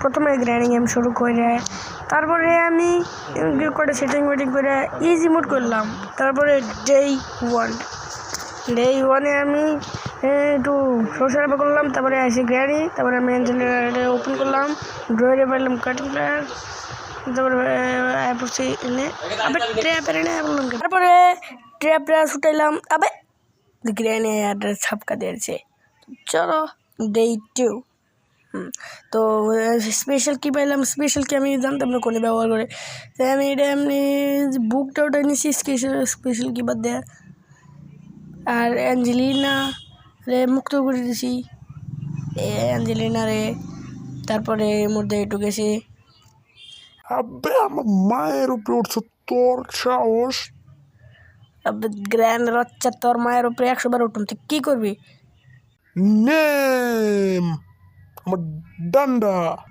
প্রথমে grand game শুরু করে তারপরে আমি করে সেটিং ওয়েটিং করে ইজি মোড করলাম। তারপরে ডে 1 আমি একটু সোশ্যাল করলাম, তারপরে আসি গ্র্যানি, তারপরে আমি অ্যাঞ্জেলিনা ওপেন করলাম, ড্রয়ারে পারলাম কাটিং প্লেয়ার, তারপরে পড়ছি এনে আবার ট্র্যাপের এনে বললাম, তারপরে ট্র্যাপটা ছুটাইলাম, আবার গ্র্যানি অ্যাড্রেস ছাপকা দিয়েছে। চলো ডে 2। তো স্পেশাল কি পাইলাম, স্পেশাল কি আমি জানতাম না কোনে ব্যবহার করে, তাই আমি এটা এমনি বুকটা ওটা নিয়েছি স্পেশাল কি বাদ দেয়া। আর অ্যাঞ্জেলিনা রে মুক্ত করে দিছি, অ্যাঞ্জেলিনা রে। তারপরে এর মধ্যে একটু গেছি, আবে আমার মায়ের উপরে উঠছে তোর সাহস। গ্র্যান্ড রচ্চা তোর মায়ের উপরে 100 বার উঠুন, তুই কি করবি? নেম আমার ডান্ডা।